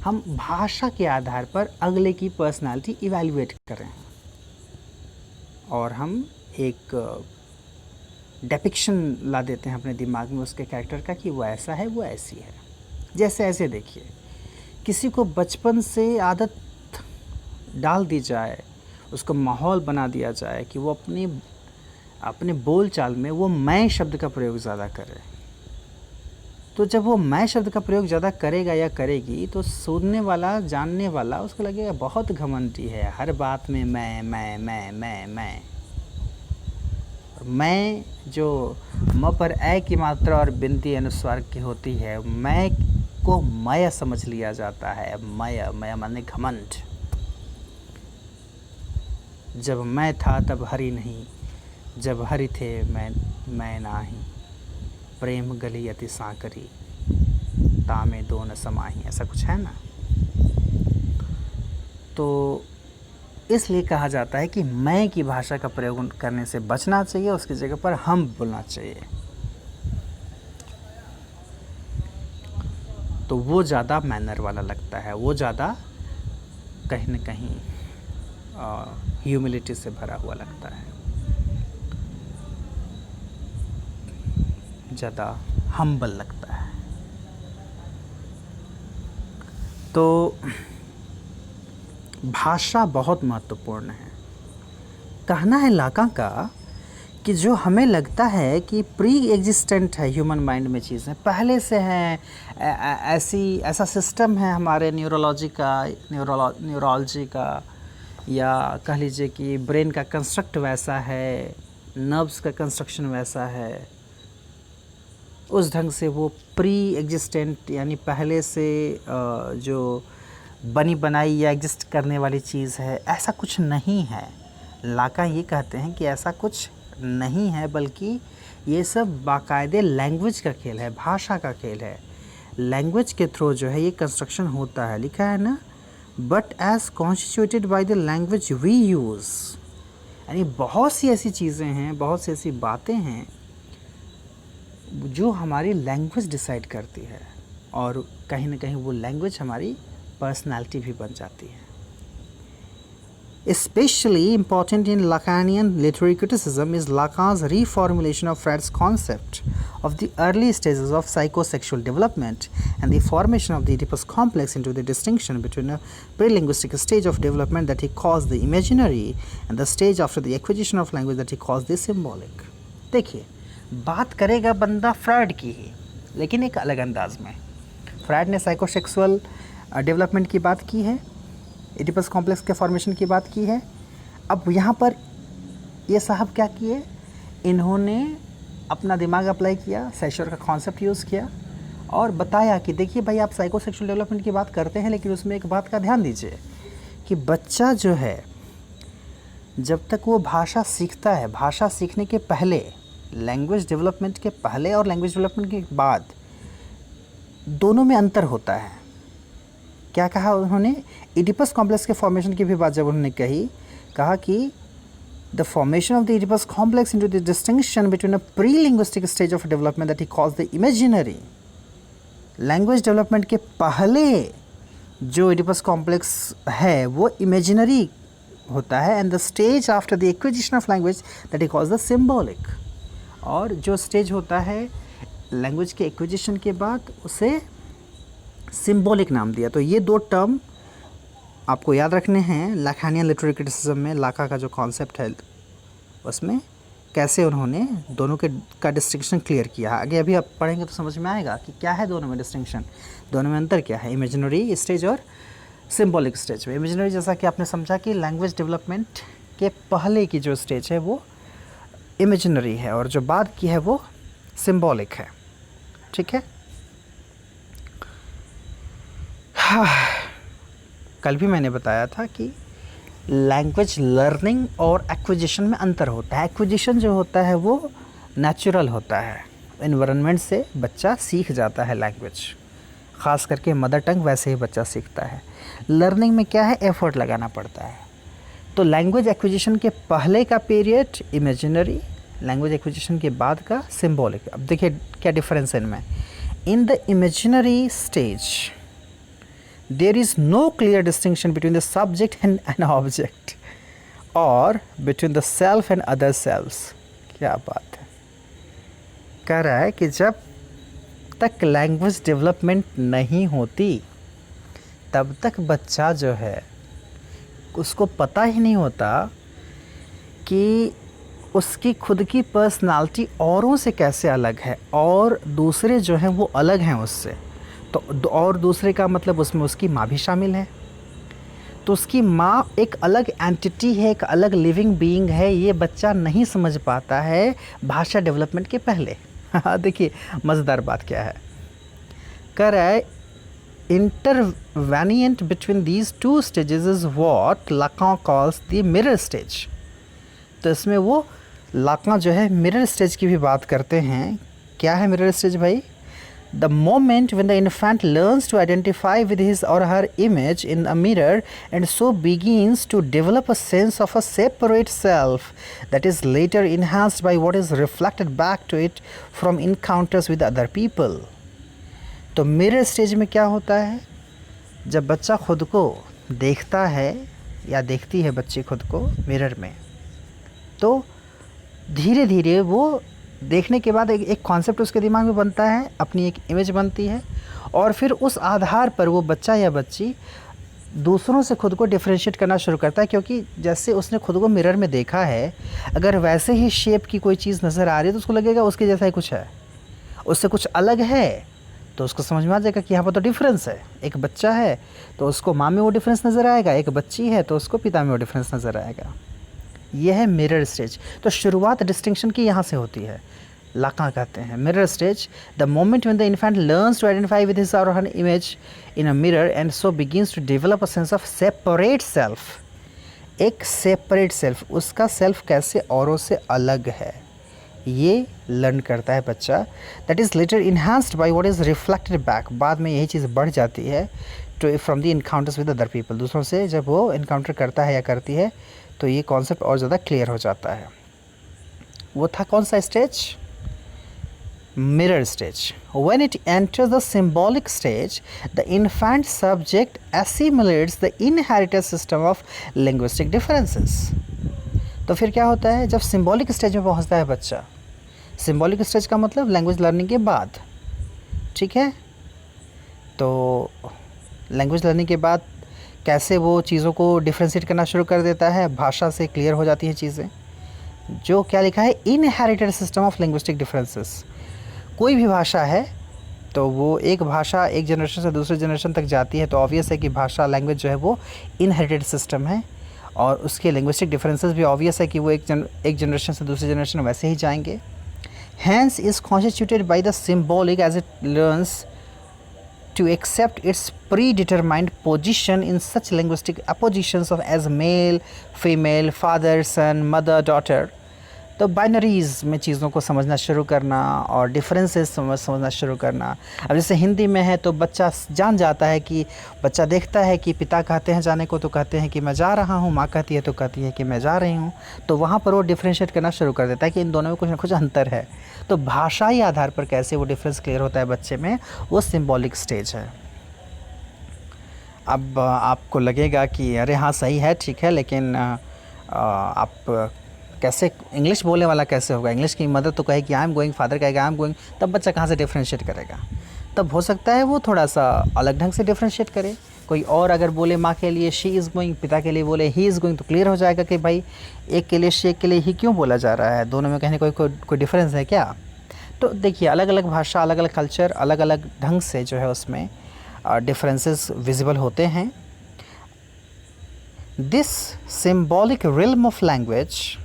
A: हम भाषा के आधार पर अगले की पर्सनालिटी इवैल्यूएट कर रहे हैं और हम एक डेपिक्शन ला देते हैं अपने दिमाग में उसके कैरेक्टर का कि वो ऐसा है, वो ऐसी है। जैसे ऐसे देखिए, किसी को बचपन से आदत डाल दी जाए, उसको माहौल बना दिया जाए कि वो अपने बोल चाल में वो मैं शब्द का प्रयोग ज़्यादा करे, तो जब वो मैं शब्द का प्रयोग ज़्यादा करेगा या करेगी तो सुनने वाला, जानने वाला उसको लगेगा बहुत घमंडी है, हर बात में मैं। मैं जो म पर ए की मात्रा और बिनती अनुस्वार की होती है, मैं को मय समझ लिया जाता है। मय माने घमंड। जब मैं था तब हरि नहीं, जब हरि थे मैं नाही, प्रेम गली अति सांकरी, तामे दो न समाही, ऐसा कुछ है ना। तो इसलिए कहा जाता है कि मैं की भाषा का प्रयोग करने से बचना चाहिए, उसकी जगह पर हम बोलना चाहिए। तो वो ज़्यादा मैनर वाला लगता है, वो ज़्यादा कहीं न कहीं ह्यूमिलिटी से भरा हुआ लगता है, ज़्यादा हम्बल लगता है। तो भाषा बहुत महत्वपूर्ण है। कहना है लाका का कि जो हमें लगता है कि प्री एग्जिस्टेंट है ह्यूमन माइंड में चीज़ें, पहले से हैं, ऐसा सिस्टम है हमारे न्यूरोलॉजी का, या कह लीजिए कि ब्रेन का कंस्ट्रक्ट वैसा है, नर्व्स का कंस्ट्रक्शन वैसा है, उस ढंग से वो प्री एग्जिस्टेंट यानी पहले से जो बनी बनाई या एग्जिस्ट करने वाली चीज़ है, ऐसा कुछ नहीं है। लाका ये कहते हैं कि ऐसा कुछ नहीं है, बल्कि ये सब बाकायदे लैंग्वेज का खेल है, भाषा का खेल है। लैंग्वेज के थ्रू जो है ये कंस्ट्रक्शन होता है। लिखा है ना, but as constituted by the language we use, यानी बहुत सी ऐसी चीज़ें हैं, बहुत सी ऐसी बातें हैं जो हमारी लैंग्वेज डिसाइड करती है, और कहीं ना कहीं वो लैंग्वेज हमारी पर्सनालिटी भी बन जाती है। Especially important in Lacanian literary criticism is Lacan's reformulation of Freud's concept of the early stages of psychosexual development and the formation of the Oedipus complex into the distinction between a pre-linguistic stage of development that he calls the imaginary and the stage after the acquisition of language that he calls the symbolic. देखिए, बात करेगा बंदा फ्रॉइड की ही, लेकिन एक अलग अंदाज में। फ्रॉइड ने साइकोसेक्सुअल डेवलपमेंट की बात की है, एडिपस कॉम्प्लेक्स के फॉर्मेशन की बात की है। अब यहाँ पर ये साहब क्या किए, इन्होंने अपना दिमाग अप्लाई किया, सेशर का कॉन्सेप्ट यूज़ किया और बताया कि देखिए भाई, आप साइकोसेक्सुअल डेवलपमेंट की बात करते हैं, लेकिन उसमें एक बात का ध्यान दीजिए कि बच्चा जो है जब तक वो भाषा सीखता है, भाषा सीखने के पहले, लैंग्वेज डेवलपमेंट के पहले और लैंग्वेज डेवलपमेंट के बाद दोनों में अंतर होता है। क्या कहा उन्होंने, एडिपस कॉम्प्लेक्स के फॉर्मेशन की भी बात जब उन्होंने कहा कि the formation of the Oedipus complex into the distinction between a pre linguistic stage of development that he calls the imaginary. Language development के पहले जो एडिपस कॉम्प्लेक्स है वो इमेजिनरी होता है, and the stage after the acquisition of language that he calls the symbolic. और जो स्टेज होता है लैंग्वेज के एक्विजिशन के बाद, उसे सिम्बॉलिक नाम दिया। तो ये दो टर्म आपको याद रखने हैं लाकानियन लिटरेरी क्रिटिसिज्म में। लाका का जो कॉन्सेप्ट है उसमें कैसे उन्होंने दोनों का डिस्टिंक्शन क्लियर किया। आगे अभी आप पढ़ेंगे तो समझ में आएगा कि क्या है दोनों में डिस्टिंक्शन, दोनों में अंतर क्या है, इमेजिनरी स्टेज और सिम्बॉलिक स्टेज में। इमेजिनरी जैसा कि आपने समझा कि लैंग्वेज डेवलपमेंट के पहले की जो स्टेज है वो इमेजिनरी है और जो बाद की है वो सिंबॉलिक है। ठीक है। कल भी मैंने बताया था कि लैंग्वेज लर्निंग और एक्विजिशन में अंतर होता है। एक्विजिशन जो होता है वो नेचुरल होता है, एनवायरनमेंट से बच्चा सीख जाता है लैंग्वेज, ख़ास करके मदर टंग वैसे ही बच्चा सीखता है। लर्निंग में क्या है, एफर्ट लगाना पड़ता है। तो लैंग्वेज एक्विजिशन के पहले का पीरियड इमेजिनरी, लैंग्वेज एक्विजिशन के बाद का सिंबॉलिक। अब देखिए क्या डिफरेंस है इनमें। In the imaginary stage there is no clear distinction between the subject and an object or between the self and other selves। क्या बात है। कह रहा है कि जब तक लैंग्वेज डेवलपमेंट नहीं होती तब तक बच्चा जो है उसको पता ही नहीं होता कि उसकी खुद की पर्सनालिटी औरों से कैसे अलग है और दूसरे जो हैं वो अलग हैं उससे। तो और दूसरे का मतलब उसमें उसकी माँ भी शामिल है। तो उसकी माँ एक अलग एंटिटी है, एक अलग लिविंग बीइंग है, ये बच्चा नहीं समझ पाता है भाषा डेवलपमेंट के पहले। देखिए मज़ेदार बात क्या है। कह रहा है intervenient between these two stages is what Lacan calls the mirror stage. तो इसमें वो लाकान जो है मिरर स्टेज की भी बात करते हैं। क्या है मिरर स्टेज भाई? The moment when the infant learns to identify with his or her image in a mirror and so begins to develop a sense of a separate self that is later enhanced by what is reflected back to it from encounters with other people। तो मिरर स्टेज में क्या होता है, जब बच्चा खुद को देखता है या देखती है बच्ची खुद को मिरर में, तो धीरे धीरे वो देखने के बाद एक कॉन्सेप्ट उसके दिमाग में बनता है, अपनी एक इमेज बनती है और फिर उस आधार पर वो बच्चा या बच्ची दूसरों से खुद को डिफरेंशिएट करना शुरू करता है। क्योंकि जैसे उसने खुद को मिरर में देखा है, अगर वैसे ही शेप की कोई चीज़ नज़र आ रही है तो उसको लगेगा उसके जैसा ही कुछ है, उससे कुछ अलग है, तो उसको समझ में आ जाएगा कि यहाँ पर तो डिफरेंस है। एक बच्चा है तो उसको माँ में वो डिफरेंस नज़र आएगा, एक बच्ची है तो उसको पिता में वो डिफरेंस नज़र आएगा। यह है मिरर स्टेज। तो शुरुआत डिस्टिंक्शन की यहाँ से होती है। लाका कहते हैं mirror stage the moment when the infant learns to identify with his or her image in a mirror and so begins to develop a sense of separate self. एक सेपरेट सेल्फ, उसका सेल्फ कैसे औरों से अलग है, ये लर्न करता है बच्चा। That is later enhanced by what is reflected back. बाद में यही चीज़ बढ़ जाती है to from the encounters with other people. दूसरों से जब वो इनकाउंटर करता है या करती है तो ये कॉन्सेप्ट और ज़्यादा क्लियर हो जाता है। वो था कौन सा stage? Mirror stage. When it enters the symbolic stage, the infant subject assimilates the inherited system of linguistic differences। तो फिर क्या होता है जब सिंबॉलिक स्टेज में पहुंचता है बच्चा? सिंबॉलिक स्टेज का मतलब लैंग्वेज लर्निंग के बाद। ठीक है, तो लैंग्वेज लर्निंग के बाद कैसे वो चीज़ों को डिफ्रेंशिएट करना शुरू कर देता है, भाषा से क्लियर हो जाती हैं चीज़ें। जो क्या लिखा है, inherited system of linguistic differences. कोई भी भाषा है तो वो एक भाषा एक जनरेशन से दूसरे जनरेशन तक जाती है, तो ऑब्वियस है कि भाषा लैंग्वेज जो है वो इनहेरिटेड सिस्टम है और उसके लिंग्विस्टिक डिफरेंसेस भी ऑब्वियस है कि वो एक जनरेशन से दूसरे जनरेशन वैसे ही जाएंगे। Hence is constituted by the symbolic as it learns to accept its predetermined position in such linguistic appositions of as male, female, father, son, mother, daughter। तो बाइनरीज़ में चीज़ों को समझना शुरू करना और डिफरेंसेस समझना शुरू करना। अब जैसे हिंदी में है तो बच्चा जान जाता है कि बच्चा देखता है कि पिता कहते हैं जाने को तो कहते हैं कि मैं जा रहा हूँ, माँ कहती है तो कहती है कि मैं जा रही हूँ। तो वहाँ पर वो डिफरेंशिएट करना शुरू कर देता है कि इन दोनों में कुछ ना कुछ अंतर है। तो भाषाई आधार पर कैसे वो डिफरेंस क्लियर होता है बच्चे में, वो सिम्बॉलिक स्टेज है। अब आपको लगेगा कि अरे हाँ सही है, ठीक है, लेकिन आप कैसे इंग्लिश बोलने वाला कैसे होगा? इंग्लिश की मदर तो कहेगी आई एम गोइंग, फादर कहेगा आई एम गोइंग, तब बच्चा कहाँ से डिफरेंशिएट करेगा? तब हो सकता है वो थोड़ा सा अलग ढंग से डिफरेंशिएट करे। कोई और अगर बोले माँ के लिए शी इज़ गोइंग, पिता के लिए बोले ही इज़ गोइंग, तो क्लियर हो जाएगा कि भाई एक के लिए शी, एक के लिए ही क्यों बोला जा रहा है, दोनों में कहीं कोई डिफरेंस है क्या? तो देखिए अलग अलग भाषा, अलग अलग कल्चर, अलग अलग ढंग से जो है उसमें डिफरेंसेस विजिबल होते हैं। This symbolic realm of language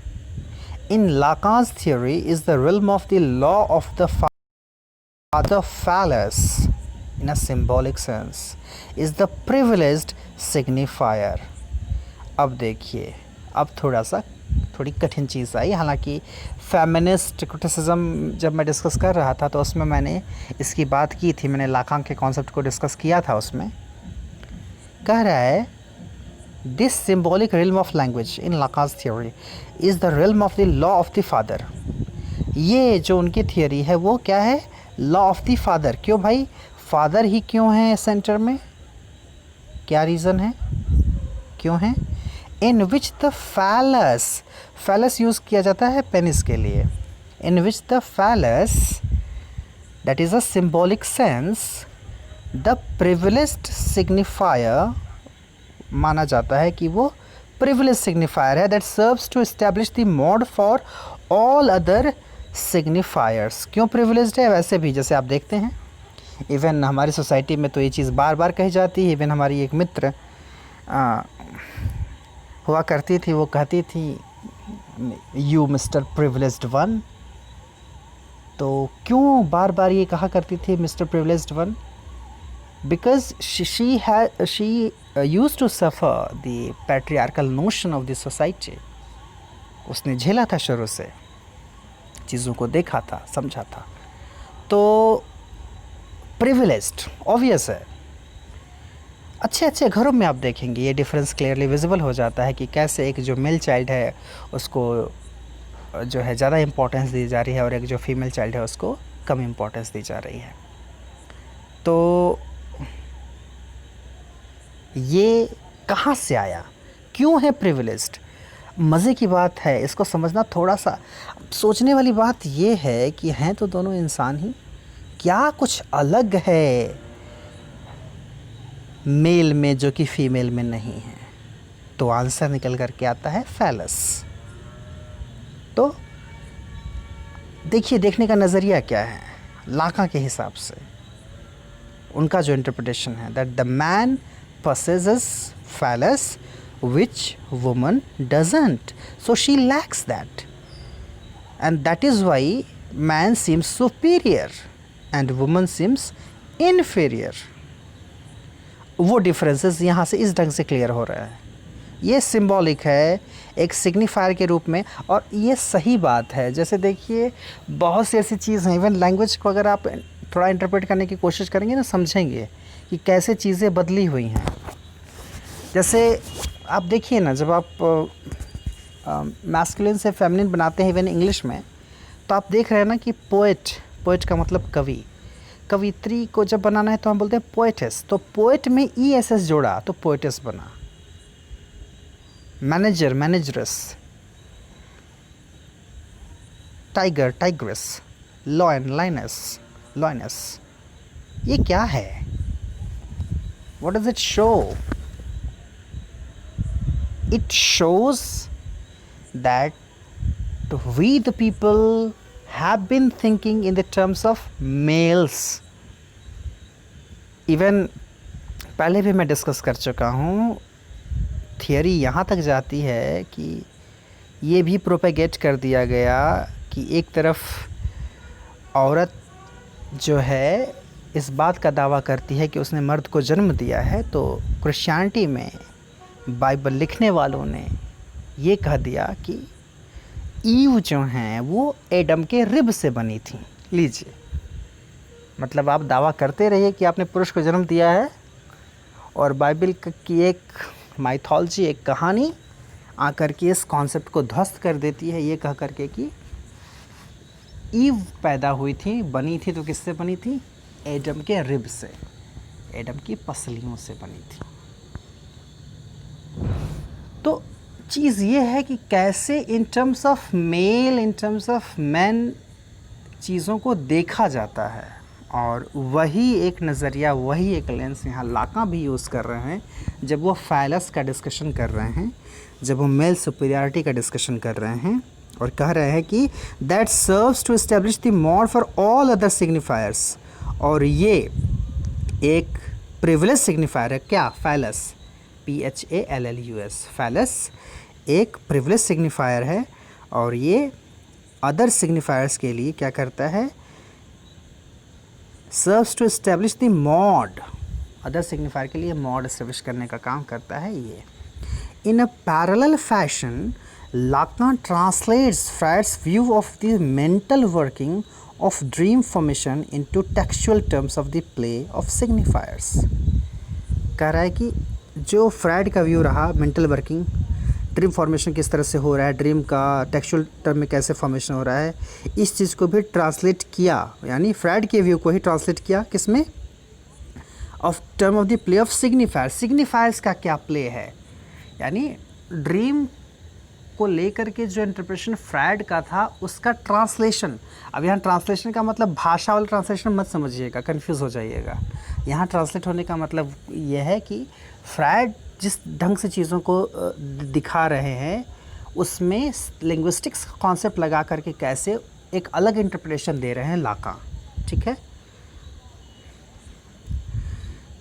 A: in Lacan's theory is the realm of the law of the father phallus in a symbolic sense is the privileged signifier. अब देखिए, अब थोड़ी कठिन चीज़ आई। हालांकि फेमिनिस्ट क्रिटिसिज्म जब मैं डिस्कस कर रहा था तो उसमें मैंने इसकी बात की थी, मैंने लाकान के कॉन्सेप्ट को डिस्कस किया था। उसमें कह रहा है this symbolic realm of language in Lacan's theory is the realm of the law of the father. ये जो उनकी थियोरी है वो क्या है? Law of the father. क्यों भाई? फादर ही क्यों है सेंटर में? क्या रीज़न है, क्यों है? इन विच द फैलस यूज़ किया जाता है पेनिस के लिए। In which the phallus that is a symbolic sense the privileged signifier माना जाता है कि वो प्रिविलेज सिग्निफायर है that serves to establish the mode for all other signifiers. क्यों प्रिविलेज्ड है? वैसे भी जैसे आप देखते हैं इवन हमारी सोसाइटी में तो ये चीज़ बार बार कही जाती है। इवन हमारी एक मित्र हुआ करती थी, वो कहती थी यू मिस्टर प्रिविलेज्ड वन। तो क्यों बार बार ये कहा करती थी mister privileged one? Because she used to suffer the patriarchal notion of the society. उसने झेला था शुरू से, चीज़ों को देखा था, समझा था। तो प्रिविलेज्ड ऑब्वियस है। अच्छे घरों में आप देखेंगे ये डिफरेंस क्लियरली विजिबल हो जाता है कि कैसे एक जो मेल चाइल्ड है उसको जो है ज़्यादा इम्पोर्टेंस दी जा रही है और एक जो फीमेल चाइल्ड है उसको कम इम्पोर्टेंस दी जा रही है। तो ये कहाँ से आया, क्यों है प्रिविलेज्ड? मज़े की बात है, इसको समझना थोड़ा सा सोचने वाली बात ये है कि हैं तो दोनों इंसान ही, क्या कुछ अलग है मेल में जो कि फीमेल में नहीं है? तो आंसर निकल कर के आता है फैलस। तो देखिए, देखने का नज़रिया क्या है लाका के हिसाब से। उनका जो इंटरप्रिटेशन है that the man possesses phallus which woman doesn't, so she lacks that, and that is why man seems superior and woman seems inferior. वो डिफरेंसेस यहाँ से इस ढंग से क्लियर हो रहा है। ये सिंबॉलिक है एक सिग्निफायर के रूप में, और ये सही बात है। जैसे देखिए बहुत सी ऐसी चीज़ हैं, इवन लैंग्वेज को अगर आप थोड़ा इंटरप्रेट करने की कोशिश करेंगे ना, समझेंगे कि कैसे चीज़ें बदली हुई हैं। जैसे आप देखिए ना, जब आप मैस्कुलिन से फेमिनिन बनाते हैं इवन इंग्लिश में, तो आप देख रहे हैं ना कि पोएट का मतलब कवि, कवित्री को जब बनाना है तो हम बोलते हैं पोएटेस। तो पोएट में ESS जोड़ा तो पोएटेस बना। Manager manageress, tiger tigress, lion lioness. ये क्या है? What does it show? It shows that we the people have been thinking in the terms of males. Even पहले भी मैं डिस्कस कर चुका हूँ, थियरी यहाँ तक जाती है कि ये भी प्रोपेगेट कर दिया गया कि एक तरफ औरत जो है इस बात का दावा करती है कि उसने मर्द को जन्म दिया है, तो क्रिश्चियनिटी में बाइबल लिखने वालों ने ये कह दिया कि ईव जो हैं वो एडम के रिब से बनी थी। लीजिए, मतलब आप दावा करते रहिए कि आपने पुरुष को जन्म दिया है, और बाइबल की एक माइथोलॉजी, एक कहानी आकर के इस कॉन्सेप्ट को ध्वस्त कर देती है, ये कह करके कि ईव पैदा हुई थी, बनी थी तो किससे बनी थी? एडम के रिब से, एडम की पसलियों से बनी थी। तो चीज़ ये है कि कैसे in terms of male, in terms of man चीज़ों को देखा जाता है, और वही एक नज़रिया, वही एक लेंस यहाँ लाका भी यूज़ कर रहे हैं जब वो फैलस का डिस्कशन कर रहे हैं, जब वो मेल सुपीरियरिटी का डिस्कशन कर रहे हैं, और कह रहे हैं कि that serves to establish the mode for all other signifiers. और ये एक प्रिविलेज सिग्निफायर है। क्या? फैलस। PHALLUS, phallus एक प्रिविलेज सिग्निफायर है और ये अदर सिग्निफायर्स के लिए क्या करता है, serves to establish the mode, other signifier के लिए मॉड एस्टेब्लिश करने का काम करता है ये। In a parallel fashion Lacan translates Freud's view of the mental working of dream formation into textual terms of the play of signifiers। कह रहा है कि जो फ्रायड का व्यू रहा मेंटल वर्किंग, ड्रीम फॉर्मेशन किस तरह से हो रहा है, ड्रीम का टेक्सचुअल टर्म में कैसे फॉर्मेशन हो रहा है, इस चीज़ को भी ट्रांसलेट किया, यानी फ्रायड के व्यू को ही ट्रांसलेट किया किस में, of term of the play of signifier. Signifiers का क्या प्ले है, यानी ड्रीम को लेकर के जो इंटरप्रेशन फ्रायड का था उसका ट्रांसलेशन। अब यहाँ ट्रांसलेशन का मतलब भाषा वाला ट्रांसलेशन मत समझिएगा, कंफ्यूज हो जाइएगा। यहाँ ट्रांसलेट होने का मतलब यह है कि फ्रायड जिस ढंग से चीज़ों को दिखा रहे हैं उसमें लिंग्विस्टिक्स कॉन्सेप्ट लगा करके कैसे एक अलग इंटरप्रिटेशन दे रहे हैं लाकान। ठीक है,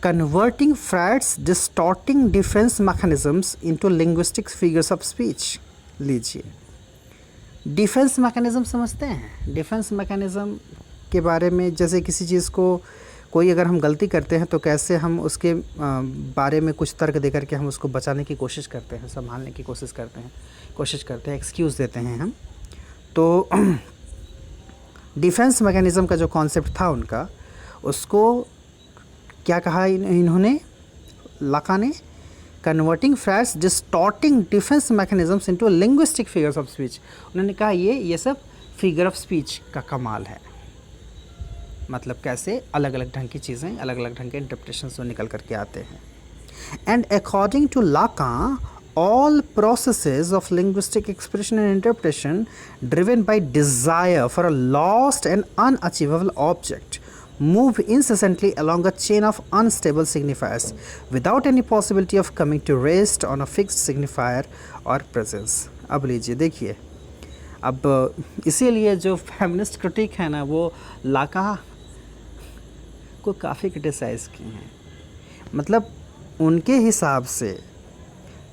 A: converting Freud's distorting defence mechanisms into linguistic figures of speech. लीजिए, डिफेंस मैकेनिज़्म समझते हैं। डिफेंस मैकेनिज़्म के बारे में, जैसे किसी चीज़ को कोई अगर हम गलती करते हैं तो कैसे हम उसके बारे में कुछ तर्क दे करके हम उसको बचाने की कोशिश करते हैं, संभालने की कोशिश करते हैं, एक्सक्यूज़ देते हैं हम। तो डिफेंस मैकेनिज़्म का जो कॉन्सेप्ट था उनका, उसको क्या कहा इन्होंने, लाकान ने, converting Freud's distorting defence mechanisms into linguistic figures of speech. उन्होंने कहा ये सब फिगर ऑफ स्पीच का कमाल है, मतलब कैसे अलग अलग ढंग की चीज़ें, अलग अलग ढंग के इंटरप्रिटेशन से निकल करके आते हैं। And according to Lacan all processes of linguistic expression and interpretation driven by desire for a lost and unachievable object move incessantly along a chain of unstable signifiers without any possibility of coming to rest on a fixed signifier or presence। अब लीजिए देखिए, अब इसीलिए जो फेमिनिस्ट क्रिटिक है ना, वो लाकान को काफ़ी क्रिटिसाइज़ किए हैं। मतलब उनके हिसाब से,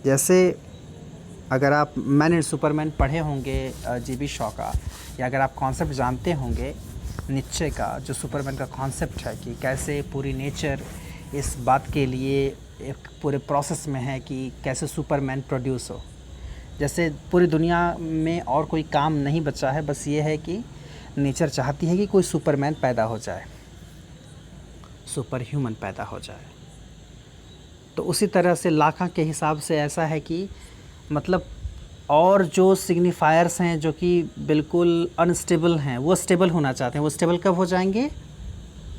A: जैसे अगर आप मैन एंड सुपरमैन पढ़े होंगे GB शॉ का, या अगर आप कॉन्सेप्ट जानते होंगे नीचे का, जो सुपरमैन का कॉन्सेप्ट है कि कैसे पूरी नेचर इस बात के लिए एक पूरे प्रोसेस में है कि कैसे सुपरमैन प्रोड्यूस हो। जैसे पूरी दुनिया में और कोई काम नहीं बचा है, बस ये है कि नेचर चाहती है कि कोई सुपरमैन पैदा हो जाए, सुपर ह्यूमन पैदा हो जाए। तो उसी तरह से लाकान के हिसाब से ऐसा है कि मतलब और जो सिग्निफायर्स हैं जो कि बिल्कुल अनस्टेबल हैं, वो स्टेबल होना चाहते हैं। वो स्टेबल कब हो जाएंगे,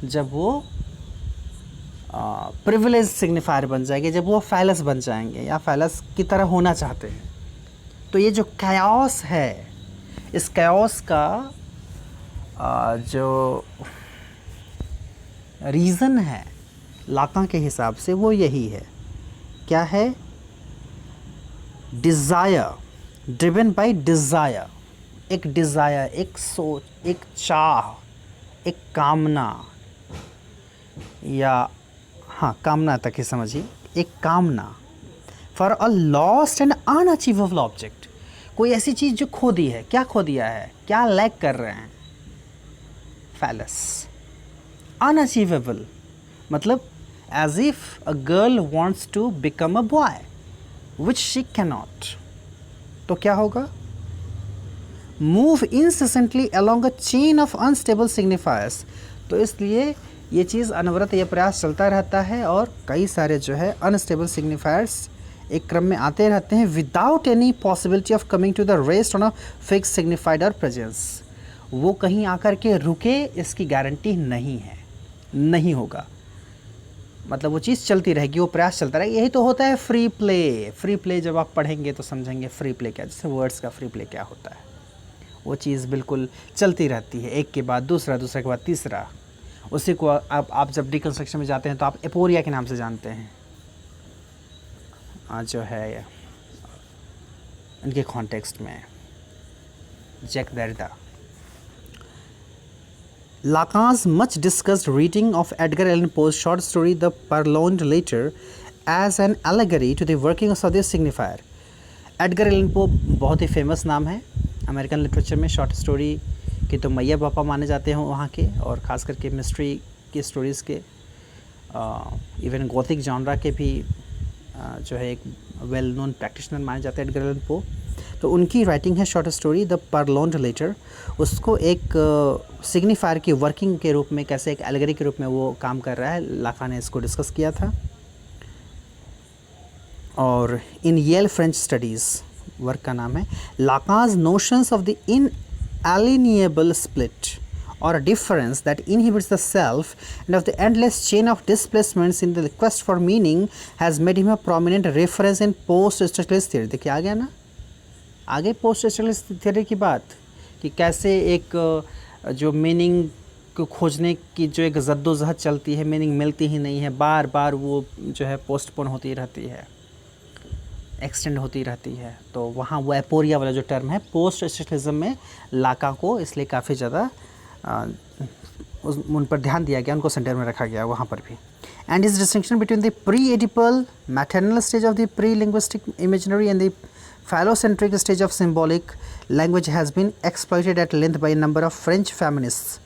A: जब वो प्रिविलेज सिग्निफायर बन जाएंगे, जब वो फैलस बन जाएंगे या फैलस की तरह होना चाहते हैं। तो ये जो कैओस है, इस कैओस का जो रीज़न है लाकान के हिसाब से वो यही है। क्या है, डिज़ायर, ड्रिवन बाय डिज़ायर, एक डिज़ायर, एक सोच, एक चाह, एक कामना, या हाँ कामना तक ही समझिए, एक कामना for a lost and unachievable object. कोई ऐसी चीज़ जो खो दी है, क्या खो दिया है, क्या लैक कर रहे हैं, फैलस। अनअचीवेबल मतलब as if a girl wants to become a boy which she cannot। तो क्या होगा, move incessantly along a chain of unstable signifiers। तो इसलिए ये चीज़ अनवरत, ये प्रयास चलता रहता है और कई सारे जो है अनस्टेबल सिग्निफायर्स एक क्रम में आते रहते हैं, without any possibility of coming to the rest on a fix signified और प्रेजेंस। वो कहीं आकर के रुके, इसकी गारंटी नहीं है, नहीं होगा। मतलब वो चीज़ चलती रहेगी, वो प्रयास चलता रहेगा। यही तो होता है फ्री प्ले। फ्री प्ले जब आप पढ़ेंगे तो समझेंगे फ्री प्ले क्या, जैसे वर्ड्स का फ्री प्ले क्या होता है। वो चीज़ बिल्कुल चलती रहती है, एक के बाद दूसरा, दूसरे के बाद तीसरा। उसी को आप जब डिकंस्ट्रक्शन में जाते हैं तो आप एपोरिया के नाम से जानते हैं, जो है इनके कॉन्टेक्स्ट में Jacques Derrida. Lacan's much discussed reading of Edgar Allan Poe's short story The Purloined Letter as an allegory to the workings of this signifier. Edgar Allan Poe बहुत ही फेमस नाम है अमेरिकन लिटरेचर में। शॉर्ट स्टोरी के तो मैया पापा माने जाते हैं वहाँ के, और ख़ास करके मिस्ट्री की स्टोरीज़ के, इवन गॉथिक जॉनरा के भी जो है एक वेल नोन प्रैक्टिशनर माने जाते हैं एडगर एलन पो। तो उनकी राइटिंग है शॉर्ट स्टोरी द परलोन्ड लेटर। उसको एक सिग्निफायर की वर्किंग के रूप में, कैसे एक एलेगरी के रूप में वो काम कर रहा है, लाका ने इसको डिस्कस किया था। और in Yale French studies work का नाम है Lacan's notions of the inalienable split or a difference that inhibits the self and of the endless chain of displacements in the quest for meaning has made him a prominent reference in post-structuralist theory। देखिए आ गया ना आगे post-structuralist theory की बात, कि कैसे एक जो मीनिंग को खोजने की जो एक जद्दोजहद चलती है, मीनिंग मिलती ही नहीं है, बार बार वो जो है पोस्टपोन होती रहती है, एक्सटेंड होती रहती है। तो वहाँ वो एपोरिया वाला जो टर्म है पोस्ट स्ट्रक्चरलिज्म में लाका को इसलिए काफ़ी ज़्यादा उन पर ध्यान दिया गया, उनको सेंटर में रखा गया वहाँ पर भी। And is distinction between the pre oedipal maternal stage of the pre linguistic imaginary and the phallocentric stage of symbolic language has been exploited at length by number of French feminists,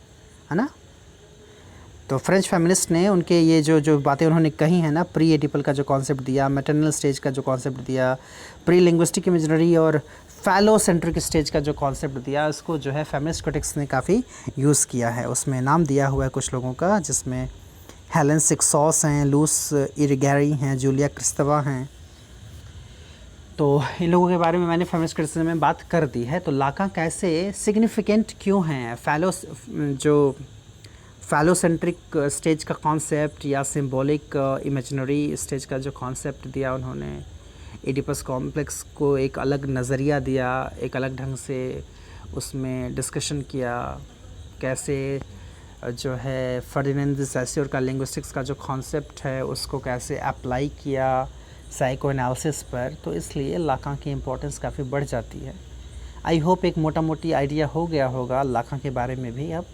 A: है ना। तो फ्रेंच फेमिनिस्ट ने उनके ये जो बातें उन्होंने कही हैं ना, प्री एडिपल का जो कॉन्सेप्ट दिया, मैटरनल स्टेज का जो कॉन्सेप्ट दिया, प्री लिंग्विस्टिक इमेजनरी और फैलोसेंट्रिक स्टेज का जो कॉन्सेप्ट दिया, उसको जो है फेमिनिस्ट क्रिटिक्स ने काफ़ी यूज़ किया है। उसमें नाम दिया हुआ है कुछ लोगों का, जिसमें हेलन सिक्सॉस हैं, लूस इरिगैरी हैं, जूलिया क्रिस्तवा हैं। तो इन लोगों के बारे में मैंने फेमिनिस्ट क्रिटिसिज्म में बात कर दी है। तो लाका कैसे सिग्निफिकेंट क्यों हैं, फैलोसेंट्रिक स्टेज का कॉन्सेप्ट या सिंबॉलिक इमेजिनरी स्टेज का जो कॉन्सेप्ट दिया उन्होंने, एडिपस कॉम्प्लेक्स को एक अलग नज़रिया दिया, एक अलग ढंग से उसमें डिस्कशन किया, कैसे जो है फर्डिनेंड द सैस्योर का लिंग्विस्टिक्स का जो कॉन्सेप्ट है उसको कैसे अप्लाई किया साइको एनालिसिस पर। तो इसलिए लाका की इम्पोर्टेंस काफ़ी बढ़ जाती है। आई होप एक मोटा मोटी आइडिया हो गया होगा लाका के बारे में भी। अब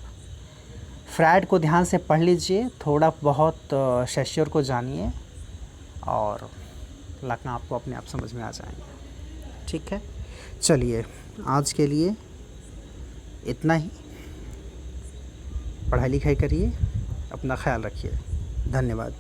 A: फ्रायड को ध्यान से पढ़ लीजिए, थोड़ा बहुत सैस्योर को जानिए, और लाका आपको अपने आप समझ में आ जाएंगे। ठीक है, चलिए आज के लिए इतना ही। पढ़ाई लिखाई करिए, अपना ख्याल रखिए। धन्यवाद।